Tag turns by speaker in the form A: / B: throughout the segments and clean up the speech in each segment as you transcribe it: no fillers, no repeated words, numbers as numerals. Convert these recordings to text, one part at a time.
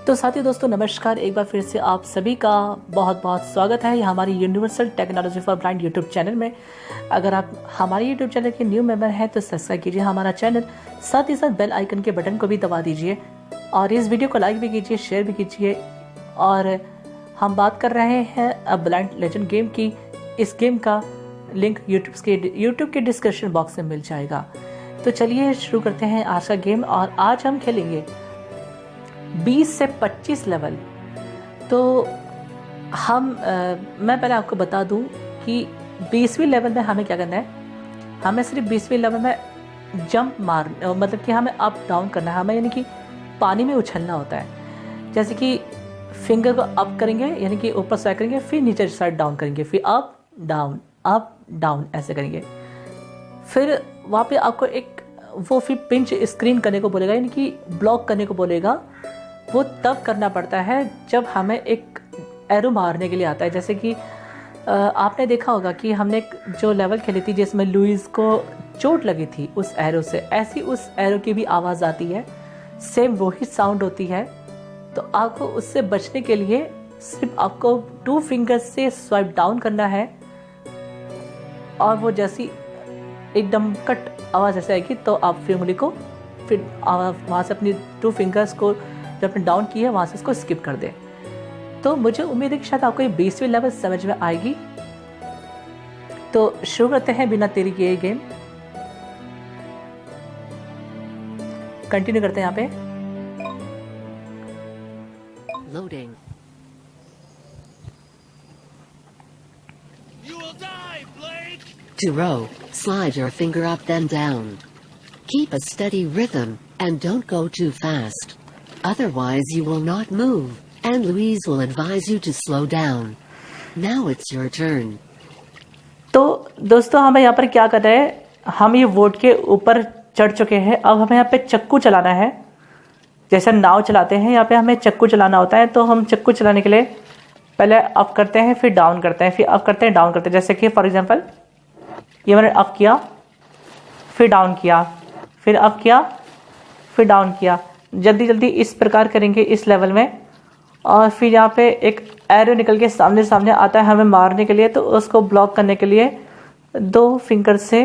A: तो साथी दोस्तों नमस्कार, एक बार फिर से आप सभी का बहुत बहुत स्वागत है हमारी universal technology for blind YouTube channel में। अगर आप हमारे यूट्यूब चैनल के न्यू मेंबर हैं तो सब्सक्राइब कीजिए हमारा चैनल, साथ ही साथ बेल आइकन के बटन को भी दबा दीजिए और इस वीडियो को लाइक भी कीजिए, शेयर भी कीजिए। और हम बात कर रहे हैं अब ब्लाइंड लेजेंड गेम की। इस गेम का लिंक यूट्यूब के डिस्क्रिप्शन बॉक्स में मिल जाएगा। तो चलिए शुरू करते हैं आज का गेम। और आज हम खेलेंगे 20 से 25 लेवल। तो मैं पहले आपको बता दूं कि 20वीं लेवल में हमें क्या करना है। हमें सिर्फ 20वीं लेवल में जंप मतलब कि हमें अप डाउन करना है। हमें यानी कि पानी में उछलना होता है। जैसे कि फिंगर को अप करेंगे यानी कि ऊपर साइड करेंगे, फिर नीचे साइड डाउन करेंगे, फिर अप डाउन ऐसे करेंगे। फिर वहाँ पे आपको वो फिर पिंच स्क्रीन करने को बोलेगा, यानी कि ब्लॉक करने को बोलेगा। वो तब करना पड़ता है जब हमें एक एरो मारने के लिए आता है। जैसे कि आपने देखा होगा कि हमने जो लेवल खेली थी जिसमें लुइस को चोट लगी थी उस एरो से, ऐसी उस एरो की भी आवाज़ आती है, सेम वही साउंड होती है। तो आपको उससे बचने के लिए सिर्फ आपको 2 फिंगर्स से स्वाइप डाउन करना है और वो जैसी एकदम कट आवाज़ ऐसे आएगी तो आप फिर उंगली को फिर वहाँ से अपनी 2 फिंगर्स को जो आपने डाउन की है वहाँ से इसको स्किप कर दें। तो मुझे उम्मीद है कि शायद आपको ये 20वीं लेवल समझ में आएगी। तो शुरू करते हैं बिना देरी किए गेम। कंटिन्यू करते हैं यहाँ पे।
B: Loading. You will die, Blake! To row, slide your finger up then down. Keep a steady rhythm and don't go too fast. Otherwise you will not move, and Louise will advise you to slow down. Now it's your turn.
A: तो दोस्तों हमें यहाँ पर क्या कर रहे हैं, हम ये बोट के ऊपर चढ़ चुके हैं। अब हमें यहाँ पे चक्कू चलाना है। जैसे नाव चलाते हैं यहाँ पे हमें चक्कू चलाना होता है। तो हम चक्कू चलाने के लिए पहले अप करते हैं, फिर डाउन करते हैं, फिर अप करते हैं, डाउन करते हैं। जैसे कि फॉर एग्जांपल ये मैंने अप किया, फिर डाउन किया, फिर अप किया, फिर डाउन किया। जल्दी जल्दी इस प्रकार करेंगे इस लेवल में। और फिर यहाँ पे एक एरो निकल के सामने आता है हमें मारने के लिए। तो उसको ब्लॉक करने के लिए 2 फिंगर से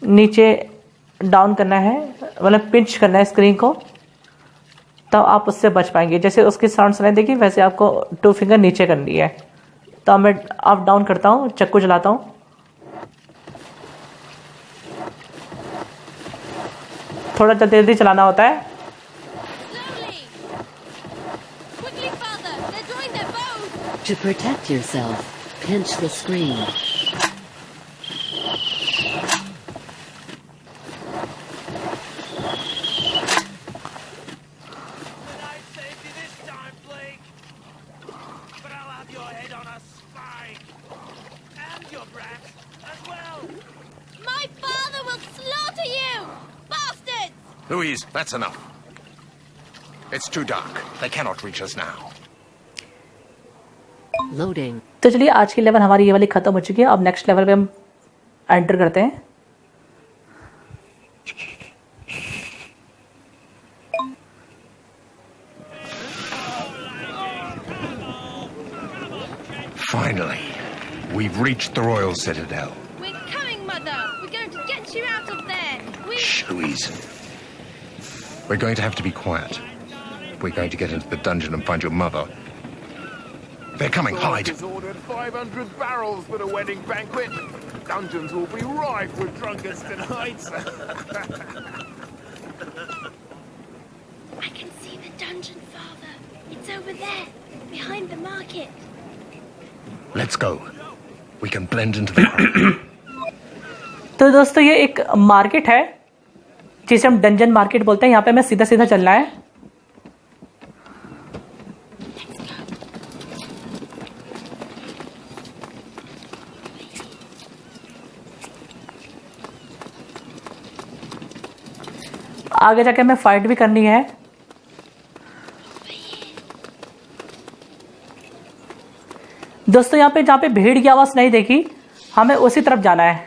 A: नीचे डाउन करना है, मतलब पिंच करना है स्क्रीन को, तब आप उससे बच पाएंगे। जैसे उसकी साउंड सुनाई देगी वैसे आपको 2 फिंगर नीचे करनी है। तो मैं अप डाउन करता हूँ, चक्कू चलाता हूँ। थोड़ा जल्दी चलाना होता है।
B: To protect yourself, pinch the screen.
C: Louise, that's enough. It's too dark. They cannot reach us now.
B: Loading.
A: तो चलिए आज की लेवल हमारी ये वाली खत्म हो चुकी है। अब नेक्स्ट लेवल पे हम एंटर करते हैं।
C: Finally, we've reached the Royal Citadel.
D: We're coming, Mother. We're going to get you out of there.
C: Shh, Louise. We're going to have to be quiet. We're going to get into the dungeon and find your mother. They're coming, hide!
E: Has ordered 500 barrels for the wedding banquet. Dungeons will be rife with drunkards tonight.
D: I can see the dungeon, Father. It's over there, behind the market.
C: Let's go. We can blend into the crowd.
A: तो दोस्तों ये एक market है जिसे हम dungeon market बोलते हैं। यहाँ पे हमें सीधा सीधा चलना है। आगे जाके हमें फाइट भी करनी है। दोस्तों यहाँ पे जहाँ पे भीड़ की आवाज नहीं देखी, हमें उसी तरफ जाना है।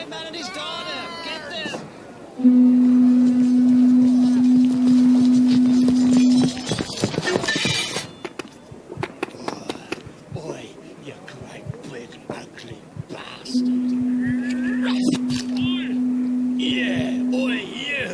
F: man and his daughter. Get them. Boy, you great big ugly bastard. Yeah, boy, you.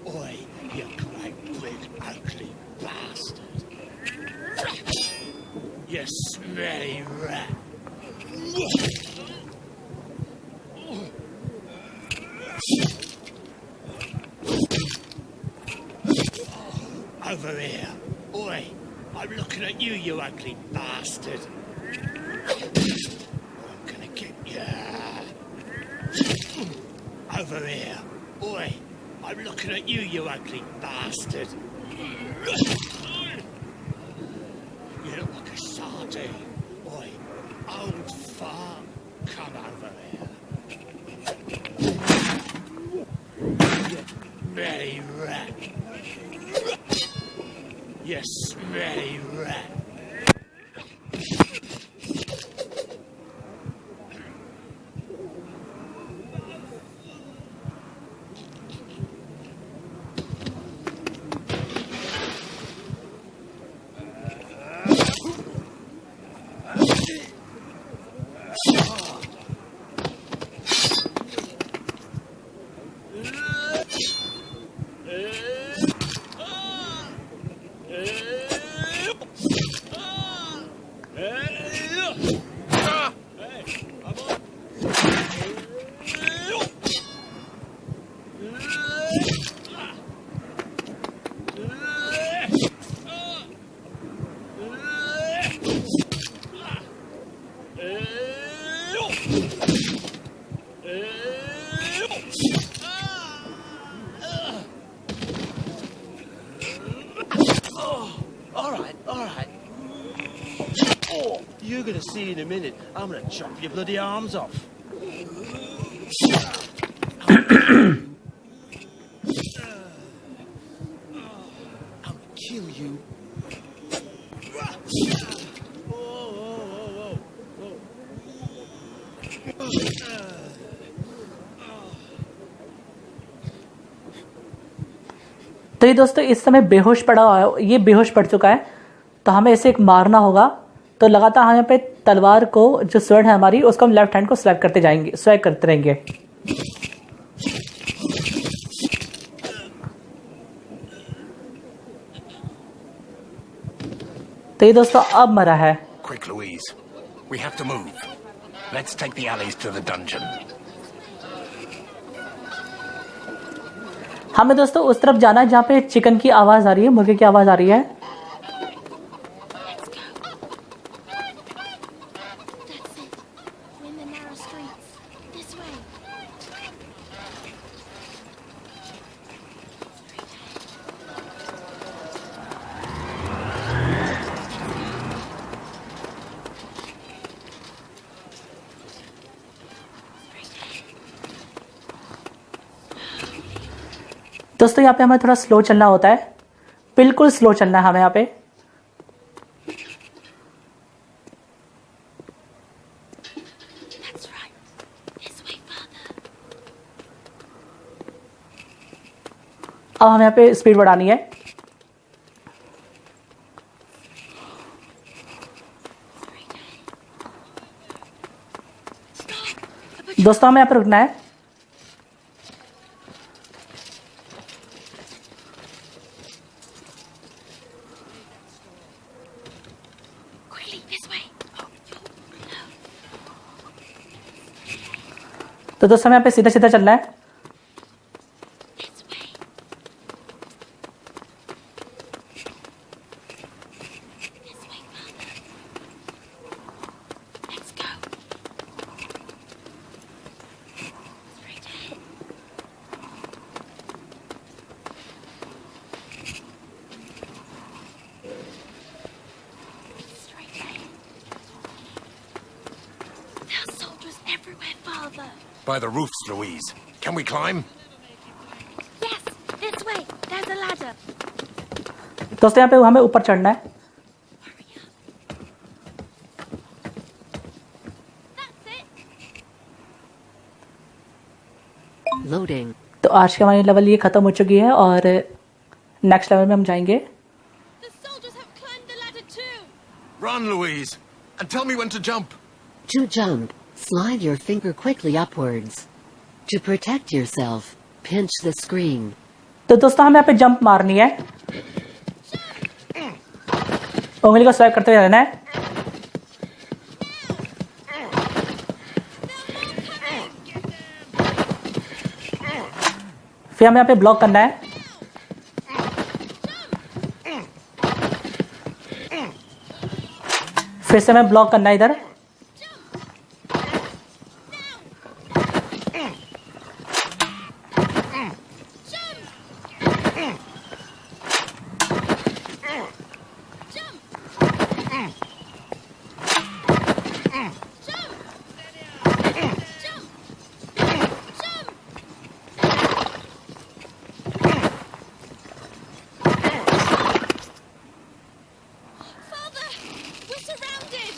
F: Boy, you great big ugly bastard. You smelly rat. Over here. Oi, I'm looking at you, you ugly bastard. I'm gonna get you. Over here. Oi, I'm looking at you, you ugly bastard. You look like a sardine. Oi, old fart, come over here. You smelly rat. You smelly rat. All right. Oh, you're gonna see in a minute. I'm gonna chop your bloody arms off. I'm gonna kill you.
A: तो ये दोस्तों इस समय बेहोश पड़ा हुआ है, ये बेहोश पड़ चुका है, तो हमें इसे एक मारना होगा। तो लगातार हम यहाँ पे तलवार को, जो स्वर्ड है हमारी, उसको हम लेफ्ट हैंड को स्वैप करते जाएंगे, स्वैप करते रहेंगे। तो ये दोस्तों अब मरा है।
C: Quick, Louise. We have to move. Let's take the alleys to the dungeon.
A: हमें दोस्तों उस तरफ जाना है जहाँ पे चिकन की आवाज आ रही है, मुर्गे की आवाज आ रही है। दोस्तों यहाँ पे हमें थोड़ा स्लो चलना होता है, बिल्कुल स्लो चलना है हमें यहाँ पे। अब हमें यहाँ पे स्पीड बढ़ानी है। दोस्तों हमें यहाँ पे रुकना है। तो दोस्तों हमें यहाँ पे सीधा सीधा चलना है।
C: By the roofs, Louise. Can we climb?
D: Yes, this way. There's a ladder.
A: दोस्तों यहाँ पे हमें ऊपर चढ़ना है।
D: Hurry up. That's
B: Loading.
A: तो आज की हमारी लेवल ये ख़त्म हो चुकी है और नेक्स्ट लेवल में हम जाएंगे।
D: The soldiers have climbed the ladder too.
C: Run, Louise, and tell me when to jump.
B: To jump, slide your finger quickly upwards. To protect yourself, pinch the screen.
A: तो दोस्तों हमें यहाँ पे जंप मारनी है, उंगली को स्वाइप करते हुए रहना है। फिर हमें यहाँ पे ब्लॉक करना है। फिर से हमें ब्लॉक करना है इधर।
D: Father, we're surrounded.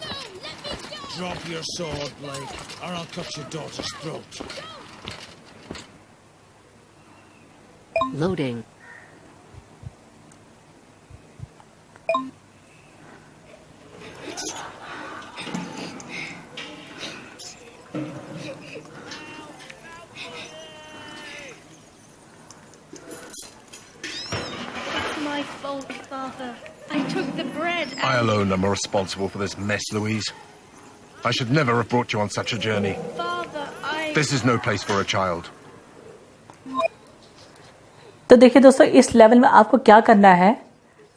D: No, let me go.
F: Drop your sword, Blake, or I'll cut your daughter's throat.
B: Loading.
D: It's my fault, Father. I took the bread and...
C: I alone am responsible for this mess, Louise. I should never have brought you on such a journey.
D: Father, I...
C: This is no place for a child.
A: तो देखिए दोस्तों, इस level में आपको क्या करना है,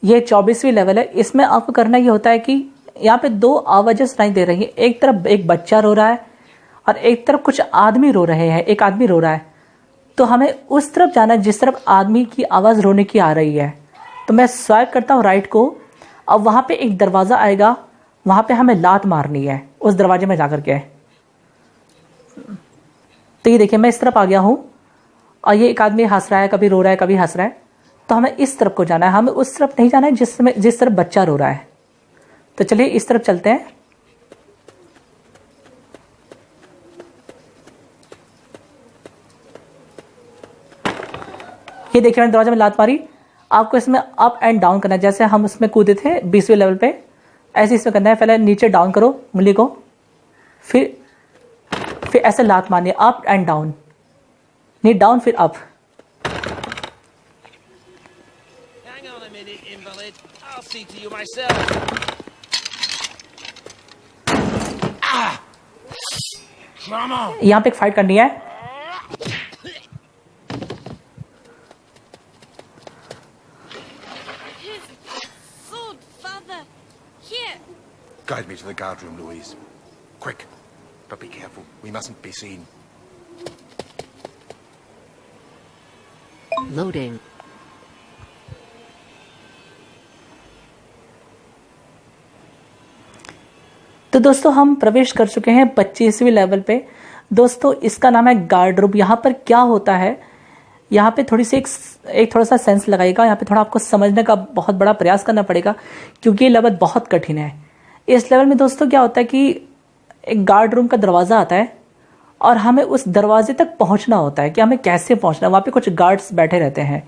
A: ये 24वीं लेवल है। इसमें आपको करना ये होता है कि यहाँ पे दो आवाज़ें सुनाई दे रही हैं। एक तरफ एक बच्चा रो रहा है और एक तरफ कुछ आदमी रो रहे हैं, एक आदमी रो रहा है। तो हमें उस तरफ जाना है जिस तरफ आदमी की आवाज़ रोने की आ रही है। तो मैं स्वाइप करता हूँ राइट को, अब वहाँ पे एक दरवाज़ा आएगा, वहाँ पे हमें लात मारनी है उस दरवाजे में जाकर के। तो ये देखिए मैं इस तरफ आ गया हूँ और ये एक आदमी हंस रहा है, कभी रो रहा है, कभी हंस रहा है। तो हमें इस तरफ को जाना है, हमें उस तरफ नहीं जाना है जिस तरफ बच्चा रो रहा है। तो चलिए इस तरफ चलते हैं। ये देखिए मैंने दरवाजे में लात मारी। आपको इसमें अप एंड डाउन करना है, जैसे हम उसमें कूदे थे 20वें लेवल पे, ऐसे इसमें करना है। पहले नीचे डाउन करो उंगली को, फिर ऐसे लात मारनी है, अप एंड डाउन, नहीं डाउन फिर up.
F: Hang on a minute, invalid. I'll see to you myself. Come on.
A: यहाँ पे एक फाइट करनी है।
D: His sword, Father. Here.
C: Guide me to the guard room, Louise. Quick. But be careful. We mustn't be seen.
B: Loading.
A: तो दोस्तों हम प्रवेश कर चुके हैं 25वीं लेवल पे। दोस्तों इसका नाम है गार्ड रूम। यहाँ पर क्या होता है, यहाँ पे थोड़ी सी एक थोड़ा सा सेंस लगाएगा, यहाँ पे थोड़ा आपको समझने का बहुत बड़ा प्रयास करना पड़ेगा क्योंकि ये लेवल बहुत कठिन है। इस लेवल में दोस्तों क्या होता है कि एक गार्ड रूम का दरवाज़ा आता है और हमें उस दरवाजे तक पहुँचना होता है कि हमें कैसे पहुँचना है। वहाँ पे कुछ गार्ड्स बैठे रहते हैं,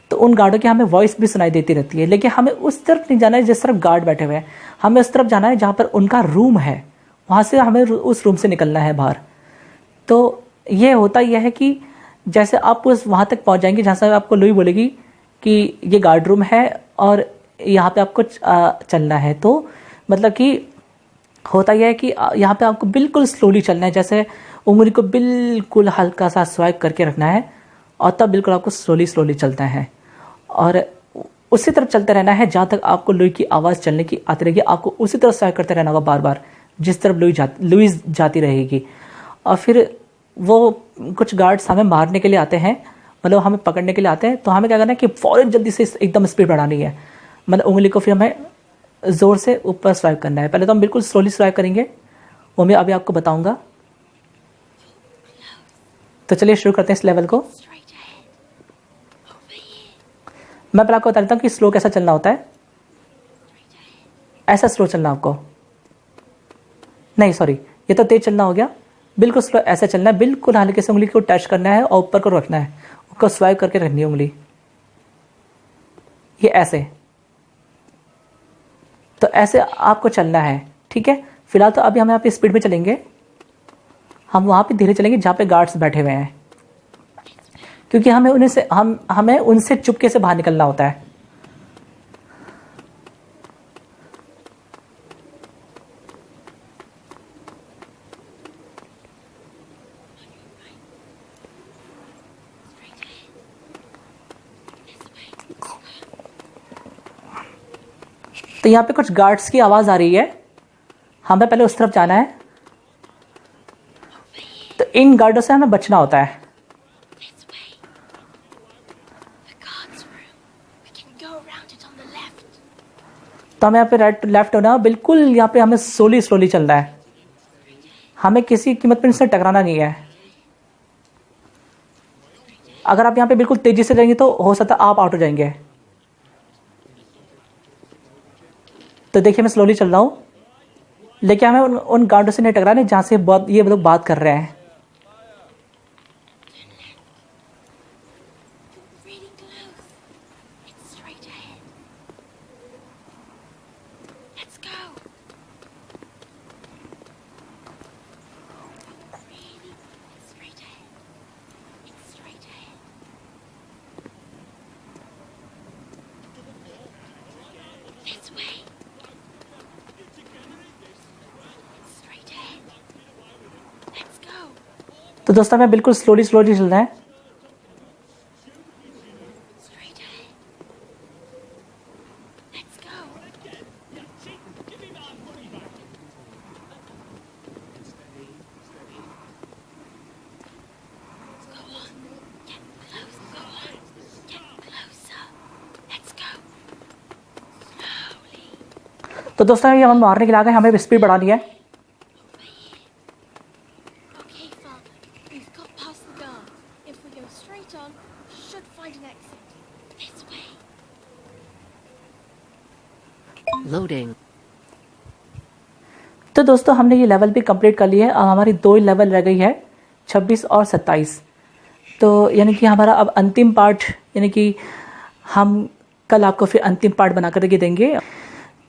A: तो उन गार्डों की हमें वॉइस भी सुनाई देती रहती है, लेकिन हमें उस तरफ नहीं जाना है जिस तरफ गार्ड बैठे हुए हैं। हमें उस तरफ जाना है जहाँ पर उनका रूम है, वहाँ से हमें उस रूम से निकलना है बाहर। तो ये होता यह है कि जैसे आप उस वहाँ तक पहुँच जाएंगे जहाँ से आपको लुई बोलेगी कि ये गार्ड रूम है और यहाँ पे आपको चलना है। तो मतलब कि होता यह है कि यहाँ पे आपको बिल्कुल स्लोली चलना है, जैसे उंगली को बिल्कुल हल्का सा स्वाइप करके रखना है और तब बिल्कुल आपको स्लोली चलता है और उसी तरफ चलते रहना है जहाँ तक आपको लुई की आवाज़ चलने की आती रहेगी। आपको उसी तरफ स्वाइप करते रहना होगा बार बार जिस तरफ लुईस जाती रहेगी। और फिर वो कुछ गार्ड्स हमें मारने के लिए आते हैं, मतलब हमें पकड़ने के लिए आते हैं। तो हमें क्या करना है कि फ़ौरन जल्दी से एकदम स्पीड बढ़ानी है, मतलब उंगली को फिर हमें ज़ोर से ऊपर स्वाइप करना है। पहले तो हम बिल्कुल स्लोली स्वाइप करेंगे, वो मैं अभी आपको बताऊंगा। तो चलिए शुरू करते हैं इस लेवल को।
D: Straight ahead. Over here.
A: मैं पहले आपको बता देता हूँ कि स्लो कैसा चलना होता है। ऐसा स्लो चलना आपको। नहीं सॉरी, ये तो तेज चलना हो गया। बिल्कुल स्लो ऐसे चलना है, बिल्कुल हल्के से उंगली को टच करना है और ऊपर को रखना है, उसको स्वाइप करके रखनी है उंगली, ये ऐसे। तो ऐसे आपको चलना है, ठीक है। फिलहाल तो अभी हम यहाँ पे स्पीड में चलेंगे, हम वहाँ पे धीरे चलेंगे जहाँ पे गार्ड्स बैठे हुए हैं, क्योंकि हमें उनसे चुपके से बाहर निकलना होता है। तो यहाँ पे कुछ गार्ड्स की आवाज़ आ रही है, हमें पहले उस तरफ जाना है। तो इन गार्डों से हमें बचना होता है।
D: This way. The guard's room. We can go around it on the left.
A: तो हमें यहाँ पे राइट लेफ्ट होना है, बिल्कुल यहाँ पे हमें स्लोली चलना है, हमें किसी कीमत पर इनसे टकराना नहीं है। अगर आप यहाँ पे बिल्कुल तेजी से जाएंगे तो हो सकता है आप आउट हो जाएंगे। तो देखिए मैं स्लोली चल रहा हूँ, लेकिन हमें उन गार्डों से नहीं टकराना जहाँ से ये लोग बात कर रहे हैं।
D: Really close. It's straight ahead. Let's go. Really, it's straight ahead. It's straight ahead. This way. It's straight ahead. Let's go.
A: तो दोस्तों हमें बिल्कुल स्लोली चलना है।
D: Straight ahead. Let's go. Go on. Get close. Go on. Get closer. Let's go. Slowly.
A: तो दोस्तों ये हम मारने के लिए आ गए, हमें स्पीड बढ़ानी है।
D: Over here. Okay, Father. We've got past the guard. If we go straight on, we should find an exit. This way.
B: Loading.
A: तो दोस्तों हमने ये लेवल भी कंप्लीट कर लिया है। अब हमारी 2 लेवल रह गई है, 26 और 27। तो यानी कि हमारा अब अंतिम पार्ट, यानी कि हम कल आपको फिर अंतिम पार्ट बना कर के देंगे।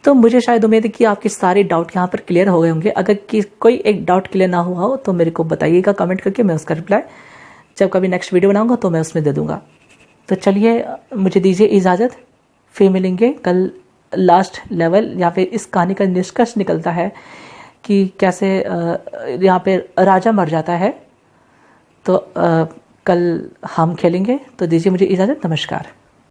A: तो मुझे शायद उम्मीद है कि आपके सारे डाउट यहाँ पर क्लियर हो गए होंगे। अगर कोई एक डाउट क्लियर ना हुआ हो तो मेरे को बताइएगा कमेंट करके, मैं उसका रिप्लाई जब कभी नेक्स्ट वीडियो बनाऊंगा तो मैं उसमें दे दूंगा। तो चलिए मुझे दीजिए इजाज़त, फिर मिलेंगे कल लास्ट लेवल, या फिर इस कहानी का निष्कर्ष निकलता है कि कैसे यहाँ पे राजा मर जाता है। तो कल हम खेलेंगे। तो दीजिए मुझे इजाज़त, नमस्कार।